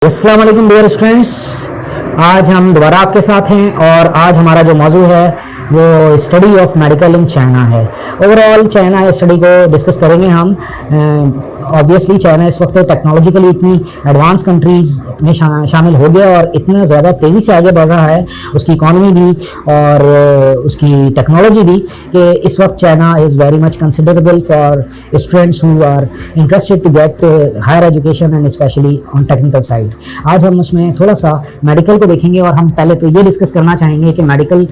अस्सलाम वालेकुम dear students. आज हम दोबारा आपके साथ हैं और आज हमारा जो मौजू है वो study of medical in China है। ओवरऑल चाइना स्टडी को डिस्कस करेंगे हम। ऑब्वियसली चाइना इस वक्त टेक्नोलॉजिकली इतनी एडवांस कंट्रीज़ में शामिल हो गया और इतना ज़्यादा तेज़ी से आगे बढ़ रहा है उसकी इकॉनमी भी और उसकी टेक्नोलॉजी भी कि इस वक्त China is very much considerable for students who are interested to get higher education and specially on technical side. आज हम उसमें थोड़ा सा मेडिकल को देखेंगे और हम पहले तो ये डिस्कस करना चाहेंगे कि मेडिकल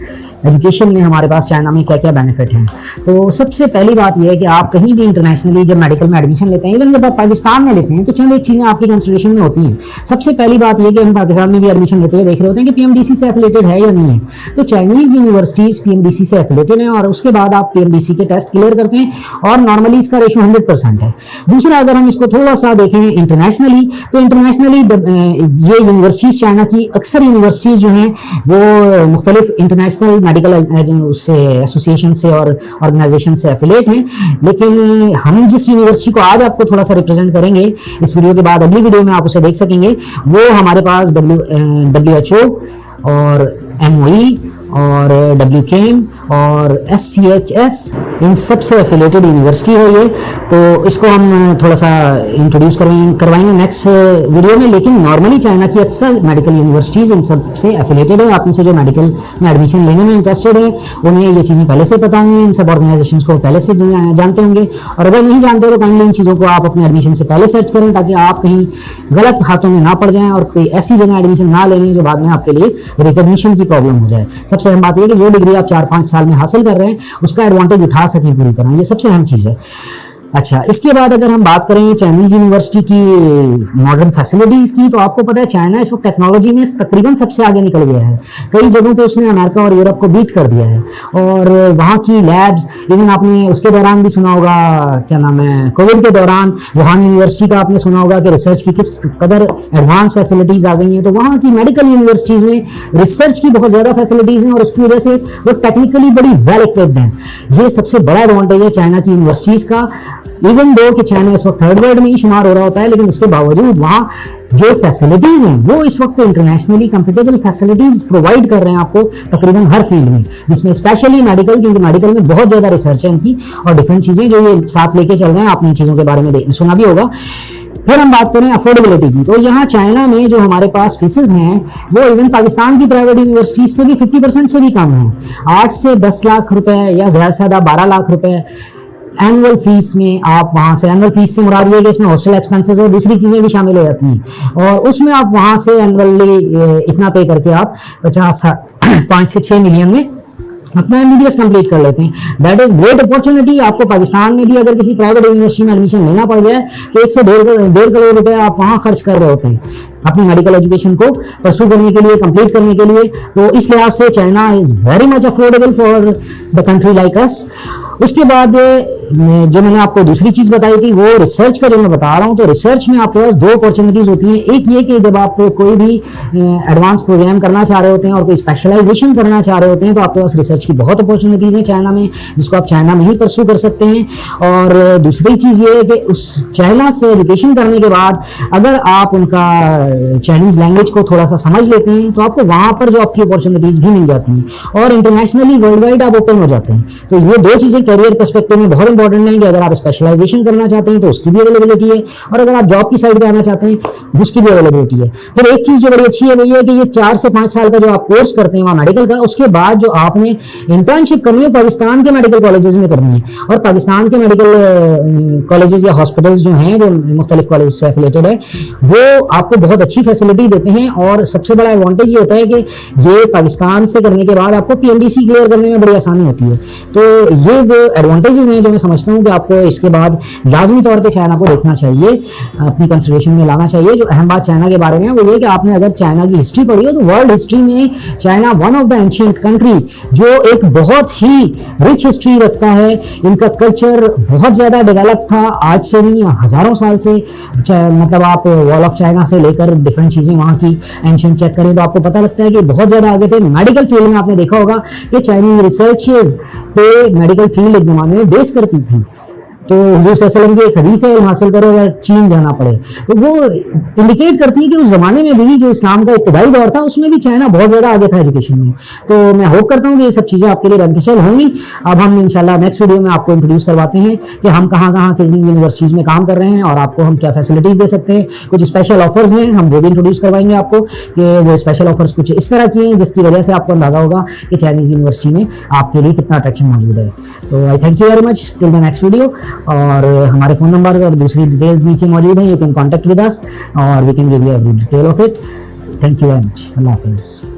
एजुकेशन में हमारे पास चाइना में क्या क्या बेनिफिट हैं। तो सबसे पहली बात यह है कि आप कहीं भी इंटरनेशनली जब मेडिकल में एडमिशन लेते हैं, इवन जब आप पाकिस्तान में लेते हैं, तो चंद एक चीज़ें आपकी कंसिडरेशन में होती हैं। सबसे पहली बात यह कि हम पाकिस्तान में भी एडमिशन लेते हुए देख रहे होते हैं कि पीएमडीसी से एफिलेटेड है या नहीं है। तो चाइनीज़ यूनिवर्सिटीज़ पीएमडीसी से एफिलेटेड हैं और उसके बाद आप पीएमडीसी के टेस्ट क्लियर करते हैं और नॉर्मली इसका रेशो 100% है। दूसरा, अगर हम इसको थोड़ा सा देखें इंटरनेशनली, तो इंटरनेशनली ये यूनिवर्सिटीज़ चाइना की अक्सर यूनिवर्सिटीज़ जो हैं वो मुख्तलिफ इंटरनेशनल मेडिकल उससे एसोसिएशन से और ऑर्गेनाइजेशन से एफिलेट हैं। लेकिन हम जिस यूनिवर्सिटी को आज आपको थोड़ा सा रिप्रेजेंट करेंगे इस वीडियो के बाद, अगली वीडियो में आप उसे देख सकेंगे, वो हमारे पास WHO और MOE और WKM और SCHS इन सबसे एफिलेटेड यूनिवर्सिटी है ये। तो इसको हम थोड़ा सा इंट्रोड्यूस करवाएंगे नेक्स्ट वीडियो में। लेकिन नॉर्मली चाइना की अक्सर मेडिकल यूनिवर्सिटीज़ इन सब से एफिलेटेड है। आप में से जो मेडिकल में एडमिशन लेने में इंटरेस्टेड है उन्हें ये चीज़ें पहले से पता होंगी, इन सब ऑर्गेनाइजेशंस को पहले से जानते होंगे। और अगर नहीं जानते तो काइंडली इन चीज़ों को आप अपने एडमिशन से पहले सर्च करें ताकि आप कहीं गलत हाथों में ना पड़ जाएँ और कोई ऐसी जगह एडमिशन ना ले लें जो बाद में आपके लिए रिकॉग्निशन की प्रॉब्लम हो जाए। सबसे अहम बात यह है कि जो डिग्री आप 4-5 साल में हासिल कर रहे हैं उसका एडवांटेज उठा सकें पूरी तरह, ये सबसे अहम चीज़ है। अच्छा, इसके बाद अगर हम बात करें चाइनीज़ यूनिवर्सिटी की मॉडर्न फैसिलिटीज़ की, तो आपको पता है चाइना इस वक्त टेक्नोलॉजी में तकरीबन सबसे आगे निकल गया है। कई जगहों पे उसने अमेरिका और यूरोप को बीट कर दिया है और वहाँ की लैब्स, इवन आपने उसके दौरान भी सुना होगा, क्या नाम है, कोविड के दौरान वुहान यूनिवर्सिटी का आपने सुना होगा कि रिसर्च की किस कदर एडवांस फैसिलिटीज़ आ गई हैं। तो वहाँ की मेडिकल यूनिवर्सिटीज़ में रिसर्च की बहुत ज़्यादा फैसिलिटीज़ हैं और उसकी वजह से वो टेक्निकली बड़ी वेल इक्विप्ड हैं। ये सबसे बड़ा एडवांटेज है चाइना की यूनिवर्सिटीज़ का। इवन दो कि चाइना इस वक्त थर्ड वर्ल्ड में ही शुमार हो रहा होता है, लेकिन उसके बावजूद वहाँ जो फैसिलिटीज़ हैं वो इस वक्त इंटरनेशनली कंपेटेबल फैसिलिटीज़ प्रोवाइड कर रहे हैं आपको तकरीबन हर फील्ड में, जिसमें स्पेशली मेडिकल, क्योंकि मेडिकल में बहुत ज़्यादा रिसर्च है इनकी और डिफरेंट चीज़ें जो ये साथ लेके चल रहे हैं। आपने इन चीज़ों के बारे में सुना भी होगा। फिर हम बात करें अफोर्डेबिलिटी की, तो यहाँ चाइना में जो हमारे पास फीसेस हैं वो इवन पाकिस्तान की प्राइवेट यूनिवर्सिटीज से भी 50% से भी कम है। 8 से 10 लाख रुपए या ज़्यादा से ज़्यादा 12 लाख रुपए एनुअल फीस में आप वहाँ से, एनुअल फीस से मुराद ये कि इसमें हॉस्टल एक्सपेंसेस और दूसरी चीज़ें भी शामिल हो जाती हैं और उसमें आप वहाँ से एनुअली इतना पे करके आप 5 से 6 मिलियन में अपना MBBS कंप्लीट कर लेते हैं। That is great opportunity. आपको पाकिस्तान में भी अगर किसी प्राइवेट यूनिवर्सिटी में एडमिशन लेना पड़ जाए तो 1 से 1.5 करोड़ रुपए आप वहाँ खर्च कर रहे होते हैं अपनी मेडिकल एजुकेशन को परसू करने के लिए, कंप्लीट करने के लिए। तो इस लिहाज से China is very much affordable for the country like us. उसके बाद जो मैंने आपको दूसरी चीज़ बताई थी वो रिसर्च का जो मैं बता रहा हूँ, तो रिसर्च में आपके पास 2 अपॉर्चुनिटीज़ होती हैं। एक ये कि जब आप कोई भी एडवांस प्रोग्राम करना चाह रहे होते हैं और कोई स्पेशलाइजेशन करना चाह रहे होते हैं तो आपके पास रिसर्च की बहुत अपॉर्चुनिटीज़ हैं चाइना में, जिसको आप चाइना में ही परसू कर सकते हैं। और दूसरी चीज़ ये है कि उस चाइना से एजुकेशन करने के बाद अगर आप उनका चाइनीज़ लैंग्वेज को थोड़ा सा समझ लेते हैं तो आपको वहाँ पर जो आपकी अपॉर्चुनिटीज़ भी मिल जाती हैं और इंटरनेशनली वर्ल्ड वाइड आप ओपन हो जाते हैं। तो ये 2 चीज़ें करियर पर्सपेक्टिव में बहुत इंपॉर्टेंट है कि अगर आप स्पेशलाइजेशन करना चाहते हैं तो उसकी भी अवेलेबिलिटी है और अगर आप जॉब की साइड पे आना चाहते हैं उसकी भी अवेलेबिलिटी है। फिर एक चीज़ जो बड़ी अच्छी है वो ये है कि ये 4 से 5 साल का जो आप कोर्स करते हैं वहाँ मेडिकल का, उसके बाद जो आपने इंटर्नशिप करनी है पाकिस्तान के मेडिकल कॉलेजेस में करनी है। और पाकिस्तान के मेडिकल कॉलेजेस या हॉस्पिटल्स जो हैं जो मुख्तलिफ कॉलेज से एफिलेटेड है वो आपको बहुत अच्छी फैसिलिटी देते हैं। और सबसे बड़ा एडवांटेज ये होता है कि ये पाकिस्तान से करने के बाद आपको PMDC क्लियर करने में बड़ी आसानी होती है। तो ये वो एडवांटेजेस हैं जो मैं समझता हूँ कि आपको इसके बाद लाजमी तौर पे चाइना को देखना चाहिए, अपनी कंसिडरेशन में लाना चाहिए। जो अहम बात चाइना के बारे में वो ये कि आपने अगर चाइना की हिस्ट्री पढ़ी हो तो वर्ल्ड हिस्ट्री में China one of the ancient country जो एक बहुत ही रिच हिस्ट्री रखता है। इनका कल्चर बहुत ज़्यादा डेवलप था, आज से नहीं हज़ारों साल से। मतलब आप वॉल ऑफ चाइना से लेकर डिफरेंट चीज़ें वहाँ की एंशिएंट चेक करें तो आपको पता लगता है कि बहुत ज़्यादा आगे थे। मेडिकल फील्ड में आपने देखा होगा कि चाइनीज रिसर्चेज पे मेडिकल फील्ड एक ज़माने में बेस करती थी। तो हुजूर सल्लल्लाहु अलैहि वसल्लम की एक हदीस है, हासिल करो अगर चीन जाना पड़े, तो वो इंडिकेट करती है कि उस जमाने में भी जो इस्लाम का इब्तिदाई दौर था उसमें भी चाइना बहुत ज़्यादा आगे था एजुकेशन में। तो मैं होप करता हूँ कि ये सब चीज़ें आपके लिए बेनिफिशियल होंगी। अब हम इंशाल्लाह नेक्स्ट वीडियो में आपको इंट्रोड्यूस करवाते हैं कि हम कहाँ कहाँ के यूनिवर्सिटीज़ में काम कर रहे हैं और आपको हम क्या फैसिलिटीज़ दे सकते हैं। कुछ स्पेशल ऑफर्स हैं, हम वो भी इंट्रोड्यूस करवाएंगे आपको कि वो स्पेशल ऑफर्स कुछ इस तरह की हैं जिसकी वजह से आपको अंदाजा होगा कि चाइनीज़ यूनिवर्सिटी में आपके लिए कितना अट्रैक्शन मौजूद है। तो आई thank you very much, till the next video. और हमारे फ़ोन नंबर और दूसरी डिटेल्स नीचे मौजूद हैं, you can contact with us और we can give you every detail of it. Thank you very much, अल्लाह हाफिज़।